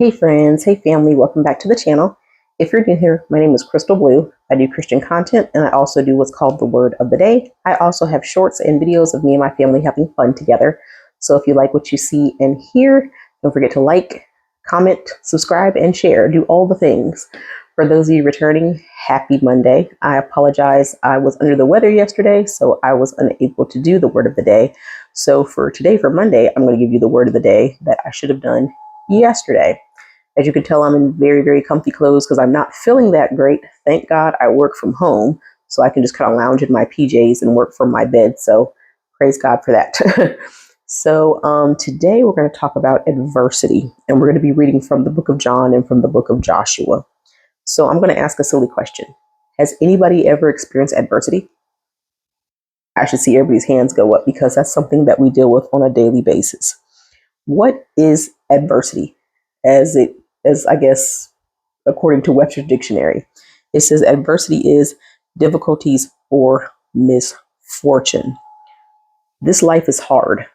Hey friends, hey family, welcome back to the channel. If you're new here, my name is Crystal Blue. I do Christian content and I also do what's called the Word of the Day. I also have shorts and videos of me and my family having fun together. So if you like what you see and hear, don't forget to like, comment, subscribe, and share. Do all the things. For those of you returning, happy Monday. I apologize. I was under the weather yesterday, so I was unable to do the Word of the Day. So for today, for Monday, I'm going to give you the Word of the Day that I should have done yesterday. As you can tell, I'm in very, very comfy clothes because I'm not feeling that great. Thank God I work from home, so I can just kind of lounge in my PJs and work from my bed. So praise God for that. So today we're going to talk about adversity, and we're going to be reading from the book of John and from the book of Joshua. So I'm going to ask a silly question. Has anybody ever experienced adversity? I should see everybody's hands go up because that's something that we deal with on a daily basis. What is adversity? As I guess, according to Webster's dictionary, it says adversity is difficulties or misfortune. This life is hard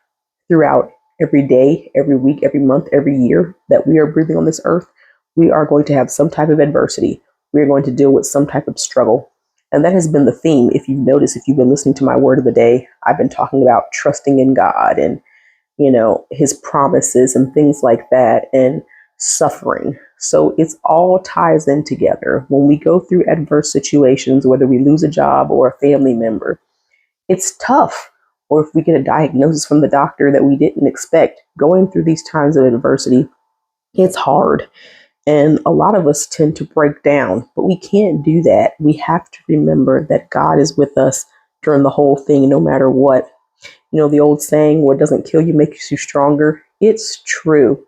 throughout every day, every week, every month, every year that we are breathing on this earth. We are going to have some type of adversity. We are going to deal with some type of struggle. And that has been the theme. If you've noticed, if you've been listening to my word of the day, I've been talking about trusting in God and his promises and things like that, and suffering. So it's all ties in together. When we go through adverse situations, whether we lose a job or a family member, it's tough. Or if we get a diagnosis from the doctor that we didn't expect, going through these times of adversity, it's hard. And a lot of us tend to break down, but we can't do that. We have to remember that God is with us during the whole thing, no matter what. The old saying, what doesn't kill you makes you stronger. It's true.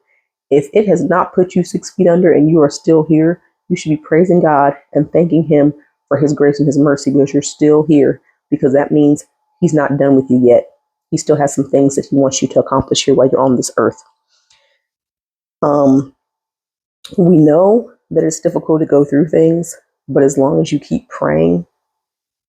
If it has not put you 6 feet under and you are still here, you should be praising God and thanking Him for His grace and His mercy because you're still here, because that means He's not done with you yet. He still has some things that He wants you to accomplish here while you're on this earth. We know that it's difficult to go through things, but as long as you keep praying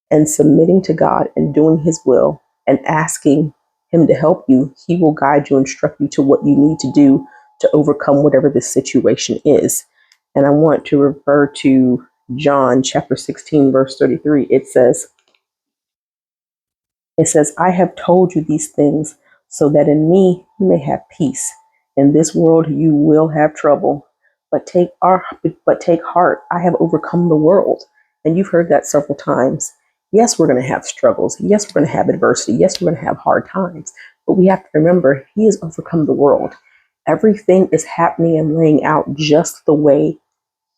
and submitting to God and doing His will and asking Him to help you, He will guide you, instruct you to what you need to do to overcome whatever this situation is. And I want to refer to John chapter 16, verse 33. It says, I have told you these things so that in me you may have peace. In this world you will have trouble, but take heart. I have overcome the world. And you've heard that several times. Yes, we're going to have struggles. Yes, we're going to have adversity. Yes, we're going to have hard times. But we have to remember He has overcome the world. Everything is happening and laying out just the way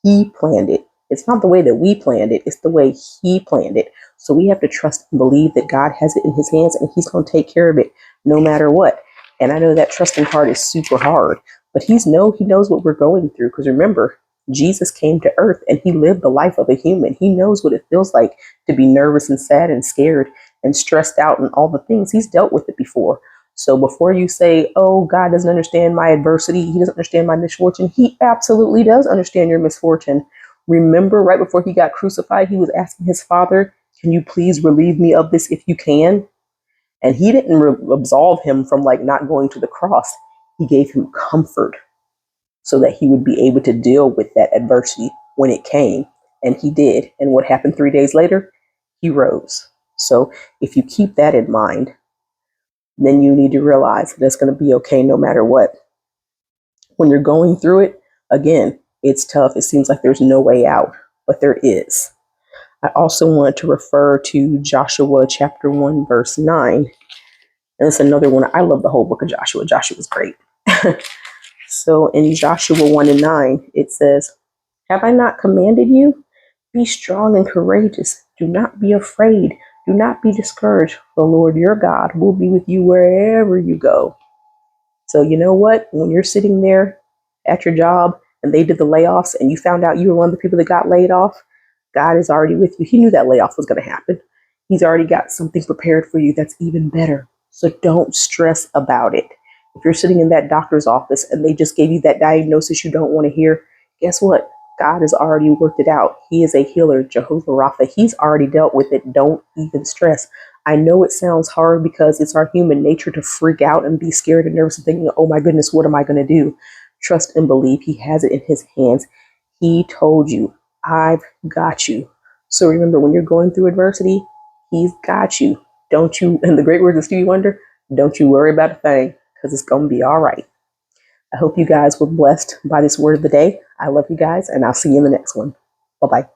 He planned it. It's not the way that we planned it. It's the way He planned it. So we have to trust and believe that God has it in His hands and He's going to take care of it no matter what. And I know that trusting part is super hard, but He knows what we're going through. Because remember, Jesus came to earth and He lived the life of a human. He knows what it feels like to be nervous and sad and scared and stressed out and all the things. He's dealt with it before. So before you say, oh, God doesn't understand my adversity, He doesn't understand my misfortune, He absolutely does understand your misfortune. Remember, right before He got crucified, He was asking His Father, can you please relieve me of this if you can? And He didn't absolve Him from not going to the cross. He gave Him comfort so that He would be able to deal with that adversity when it came. And He did. And what happened 3 days later? He rose. So if you keep that in mind, then you need to realize that it's going to be okay no matter what. When you're going through it, again, it's tough. It seems like there's no way out, but there is. I also want to refer to Joshua chapter 1, verse 9. And it's another one. I love the whole book of Joshua. Joshua's great. So in Joshua 1 and 9, it says, have I not commanded you? Be strong and courageous. Do not be afraid. Do not be discouraged. The Lord your God will be with you wherever you go. So you know what? When you're sitting there at your job and they did the layoffs and you found out you were one of the people that got laid off, God is already with you. He knew that layoff was going to happen. He's already got something prepared for you that's even better. So don't stress about it. If you're sitting in that doctor's office and they just gave you that diagnosis you don't want to hear, guess what? God has already worked it out. He is a healer, Jehovah Rapha. He's already dealt with it. Don't even stress. I know it sounds hard because it's our human nature to freak out and be scared and nervous and thinking, oh my goodness, what am I going to do? Trust and believe He has it in His hands. He told you, I've got you. So remember, when you're going through adversity, He's got you. Don't you, in the great words of Stevie Wonder, don't you worry about a thing, because it's going to be all right. I hope you guys were blessed by this word of the day. I love you guys, and I'll see you in the next one. Bye-bye.